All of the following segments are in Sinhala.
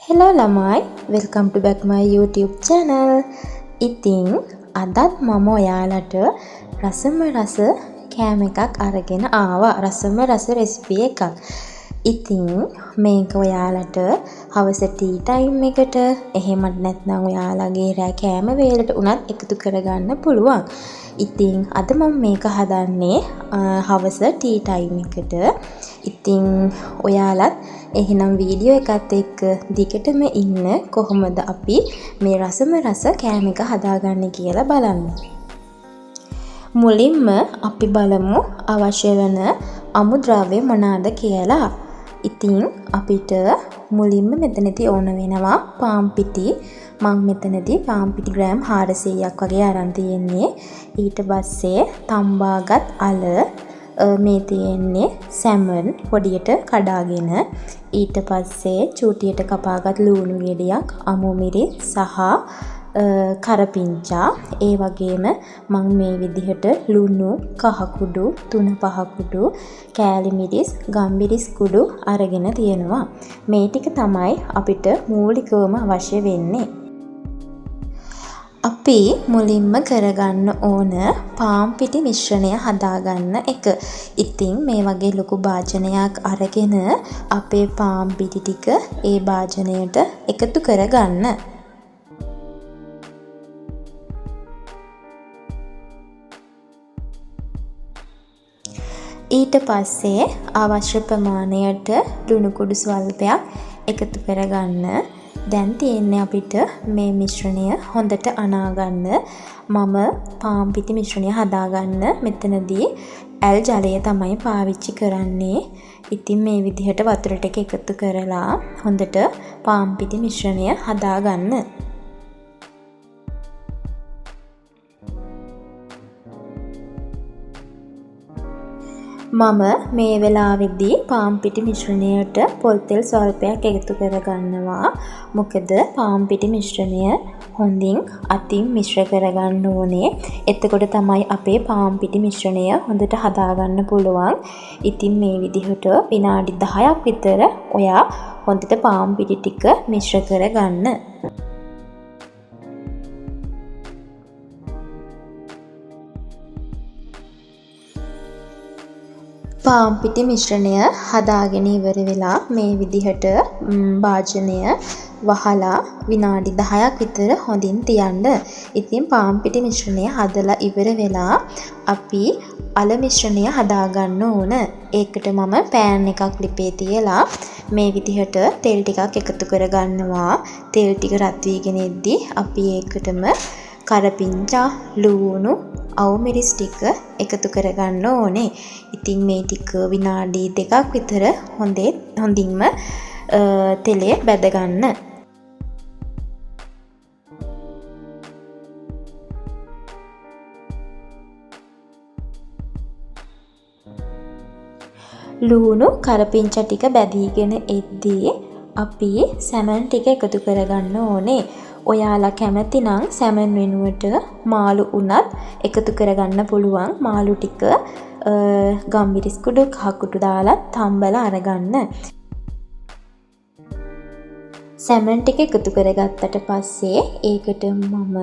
Hello ළමයි, welcome to back my YouTube channel. ඉතින් අදත් මම ඔයාලට රසම රස කෑම එකක් අරගෙන ආවා. රසම රස රෙසිපි එකක්. ඉතින් මේක ඔයාලට හවස ටී ටයිම් එකට එහෙමත් නැත්නම් ඔයාලගේ රෑ කෑම වේලට උනත් එකතු කරගන්න පුළුවන්. ඉතින් අද මම මේක හදන්නේ හවස ටී ටයිම් එකට. ඉතින් ඔයාලත් එහෙනම් වීඩියෝ එකත් එක්ක දිගටම ඉන්න කොහොමද අපි මේ රසම රස කෑම එක හදාගන්නේ කියලා බලන්න. මුලින්ම අපි බලමු අවශ්‍ය වෙන අමුද්‍රව්‍ය මොනවාද කියලා. ඉතින් අපිට මුලින්ම මෙතනදී ඕන වෙනවා පාන් පිටි. මම මෙතනදී පාන් පිටි ග්‍රෑම් 400ක් වගේ අරන් තියෙන්නේ. ඊට පස්සේ තම්බාගත් අල මේ තියෙන්නේ සැමන් පොඩියට කඩාගෙන. ඊට පස්සේ චූටියට කපාගත් ලුණු ගෙඩියක්, අමු මිරිස් සහ කරපිංචා. ඒ වගේම මම මේ විදිහට ලුණු, කහ කුඩු, තුන පහ කුඩු, කෑලි මිරිස්, ගම්මිරිස් කුඩු අරගෙන තියෙනවා. මේ ටික තමයි අපිට මූලිකවම අවශ්‍ය වෙන්නේ. අපි මුලින්ම කරගන්න ඕන පාන් පිටි මිශ්‍රණය හදාගන්න එක. ඉතින් මේ වගේ ලොකු භාජනයක් අරගෙන අපේ පාන් පිටි ටික ඒ භාජනයට එකතු කරගන්න. ඊට පස්සේ අවශ්‍ය ප්‍රමාණයට ලුණු කුඩු ස්වල්පයක් එකතු කරගන්න. දැන් තියෙන්නේ අපිට මේ මිශ්‍රණය හොඳට අනාගන්න. මම පාන් පිටි මිශ්‍රණය හදාගන්න මෙතනදී ඇල් ජලය තමයි පාවිච්චි කරන්නේ. ඉතින් මේ විදිහට වතුර ටික එකතු කරලා හොඳට පාන් පිටි මිශ්‍රණය හදාගන්න. මම මේ වෙලාවේදී පාන් පිටි මිශ්‍රණයට පොල් තෙල් ස්වල්පයක් එකතු කරගන්නවා. මොකද පාන් පිටි මිශ්‍රණය හොඳින් අතින් මිශ්‍ර කරගන්න ඕනේ. එතකොට තමයි අපේ පාන් පිටි මිශ්‍රණය හොඳට හදාගන්න පුළුවන්. ඉතින් මේ විදිහට විනාඩි 10ක් විතර ඔයා හොඳට පාන් පිටි ටික මිශ්‍ර කරගන්න. පාන් පිටි මිශ්‍රණය හදාගෙන ඉවර වෙලා මේ විදිහට භාජනය වහලා විනාඩි 10ක් විතර හොඳින් තියන්න. ඉතින් පාන් පිටි මිශ්‍රණය හදලා ඉවර වෙලා අපි අල මිශ්‍රණය හදාගන්න ඕන. ඒකට මම පෑන් එකක් ලිපේ තියලා මේ විදිහට තෙල් ටිකක් එකතු කරගන්නවා. තෙල් ටික රත් වීගෙන එද්දි අපි ඒකටම කරපිංචා, ලුණු, අවු මිරිස් ටික එකතු කරගන්න ඕනේ. ඉතින් මේ ටික විනාඩි 2ක් විතර හොඳින්ම තෙලේ බැද ගන්න. ලුණු, කරපිංචා ටික බැදීගෙන එද්දී අපි සැමන් ටික එකතු කරගන්න ඕනේ. ඔයාලා කැමති නම් සැමන් වෙනුවට මාළු උනත් එකතු කරගන්න පුළුවන්. මාළු ටික ගම්මිරිස් කුඩු, කහ කුඩු දාලා තම්බලා අරගන්න. සැමන් ටික එකතු කරගත්තට පස්සේ ඒකට මම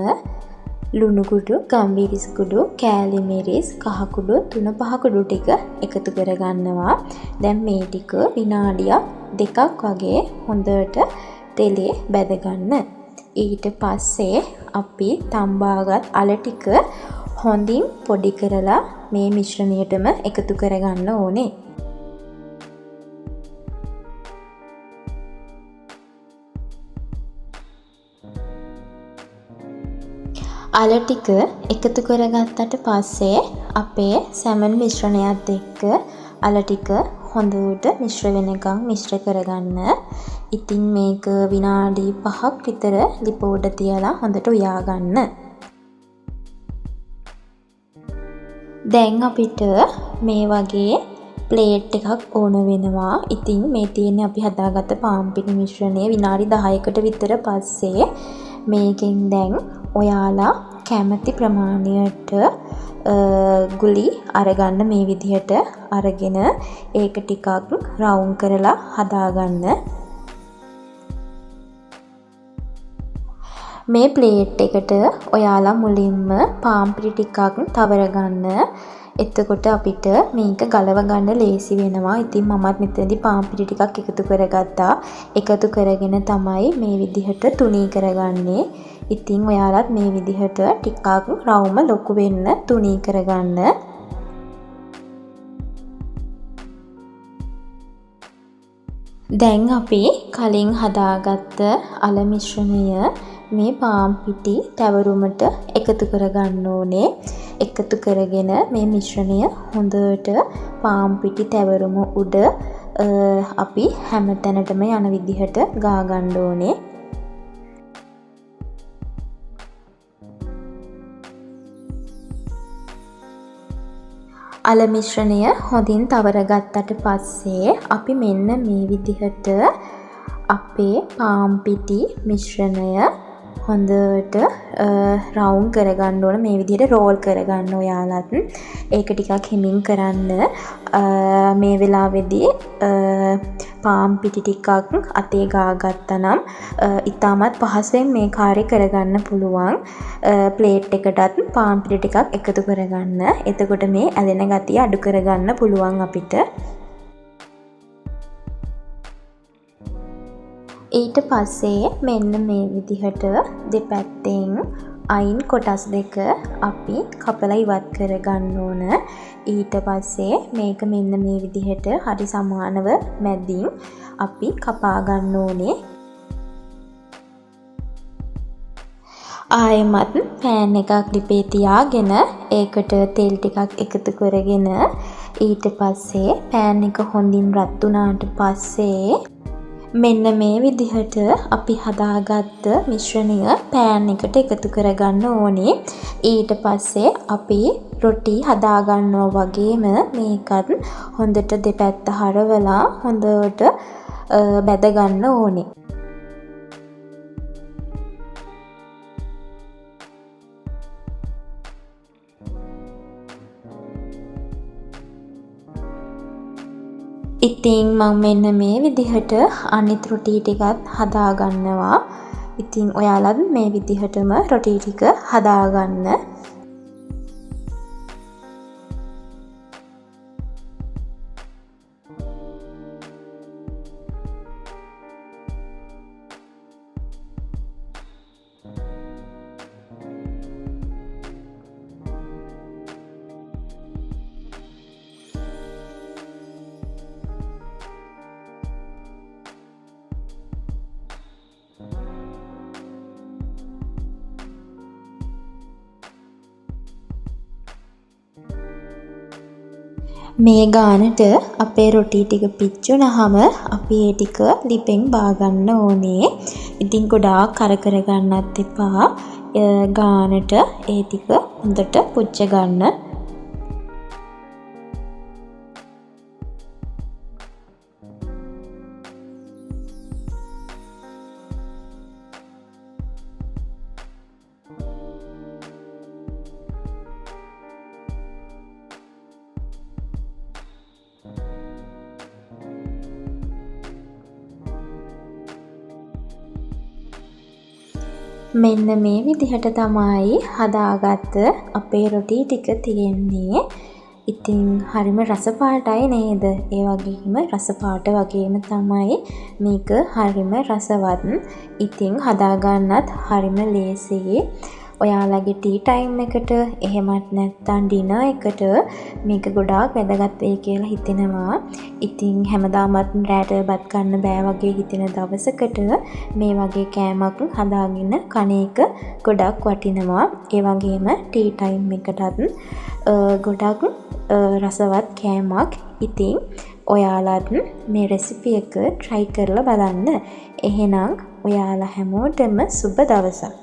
ලුණු කුඩු, ගම්මිරිස් කුඩු, කෑලි මිරිස්, කහ කුඩු, තුන පහ කුඩු ටික එකතු කරගන්නවා. දැන් මේ ටික විනාඩියක් 2ක් වගේ හොඳට තෙලේ බැදගන්න. ඊට පස්සේ අපි තම්බාගත් අල ටික හොඳින් පොඩි කරලා මේ මිශ්‍රණයටම එකතු කරගන්න ඕනේ. අල ටික එකතු කරගත්තට පස්සේ අපේ සැමන් මිශ්‍රණයත් එක්ක අල ටික හොඳට මිශ්‍ර වෙනකන් මිශ්‍ර කරගන්න. ඉතින් මේක විනාඩි 5ක් විතර ලිප උඩ තියලා හොඳට උයා ගන්න. දැන් අපිට මේ වගේ ප්ලේට් එකක් ඕන වෙනවා. ඉතින් මේ තියෙන්නේ අපි හදාගත්ත පාන් පිටි මිශ්‍රණය විනාඩි 10කට විතර පස්සේ මේකෙන් දැන් ඔයාලා කැමති ප්‍රමාණයට ගුලි අරගන්න. මේ විදිහට අරගෙන ඒක ටිකක් රවුම් කරලා හදාගන්න. මේ ප්ලේට් එකට ඔයාලා මුලින්ම පාන් පිටි ටිකක් තවර ගන්න. එතකොට අපිට මේක ගලව ගන්න ලේසි වෙනවා. ඉතින් මමත් මෙතනදී පාන් පිටි ටිකක් එකතු කරගත්තා. එකතු කරගෙන තමයි මේ විදිහට තුනී කරගන්නේ. ඉතින් ඔයාලත් මේ විදිහට ටිකක් රවුම ලොකු වෙන්න තුනී කරගන්න. දැන් අපි කලින් හදාගත්ත අල මිශ්‍රණය මේ පාන් පිටි තැවරුමට එකතු කරගන්න ඕනේ. එකතු කරගෙන මේ මිශ්‍රණය හොඳට පාන් පිටි තැවරුම උඩ අපි හැම තැනටම යන විදිහට ගා ගන්න ඕනේ. අල මිශ්‍රණය හොඳින් තවර ගත්තට පස්සේ අපි මෙන්න මේ විදිහට අපේ පාන් පිටි මිශ්‍රණය හොඳට රවුන්ඩ් කරගන්න ඕන. මේ විදිහට රෝල් කරගන්න ඔයාලත්. ඒක ටිකක් හිමින් කරන්න. මේ වෙලාවේදී පාන් පිටි ටිකක් අතේ ගාගත්තා නම් ඉතාමත් පහසුවෙන් මේ කාර්යය කරගන්න පුළුවන්. ප්ලේට් එකටත් පාන් පිටි ටිකක් එකතු කරගන්න. එතකොට මේ ඇලෙන ගතිය අඩු කරගන්න පුළුවන් අපිට. ඊට පස්සේ මෙන්න මේ විදිහට දෙපැත්තෙන් අයින් කොටස් දෙක අපි කපලා ඉවත් කරගන්න ඕන. ඊට පස්සේ මේක මෙන්න මේ විදිහට හරි සමානව මැදින් අපි කපා ගන්න ඕනේ. ආයෙමත් පෑන් එකක් ලිපේ තියාගෙන ඒකට තෙල් ටිකක් එකතු කරගෙන ඊට පස්සේ පෑන් එක හොඳින් රත් වුණාට පස්සේ මෙන්න මේ විදිහට අපි හදාගත්ත මිශ්‍රණය පෑන් එකට එකතු කරගන්න ඕනේ. ඊට පස්සේ අපි රොටි හදාගන්නවා වගේම මේකත් හොඳට දෙපැත්ත හරවලා හොඳට බැද ගන්න ඕනේ. ඉතින් මම මෙන්න මේ විදිහට අනිත් රොටි ටිකත් හදාගන්නවා. ඉතින් ඔයාලත් මේ විදිහටම රොටි ටික හදාගන්න. මේ ගානට අපේ රොටි ටික පිච්චුනහම අපි ඒ ටික ලිපෙන් බාගන්න ඕනේ. ඉතින් ගොඩාක් කර ගන්නත් එපා. ගානට ඒ ටික හොඳට පුච්ච ගන්න. මෙන්න මේ විදිහට තමයි හදාගත්ත අපේ රොටි ටික තියෙන්නේ. ඉතින් හරිම රස පාටයි නේද? ඒ වගේම රස පාට වගේම තමයි මේක හරිම රසවත්. ඉතින් හදාගන්නත් හරිම ලේසියි. ඔයාලගේ ටී ටයිම් එකට එහෙමත් නැත්නම් ඩිනර් එකට මේක ගොඩාක් වැදගත් වෙයි කියලා හිතෙනවා. ඉතින් හැමදාමත් රැට බත් ගන්න බෑ වගේ හිතෙන දවසකට මේ වගේ කෑමක් හදාගෙන කන එක ගොඩක් වටිනවා. ඒ වගේම ටී ටයිම් එකටත් ගොඩක් රසවත් කෑමක්. ඉතින් ඔයාලත් මේ රෙසිපි එක try කරලා බලන්න. එහෙනම් ඔයාලා හැමෝටම සුබ දවසක්.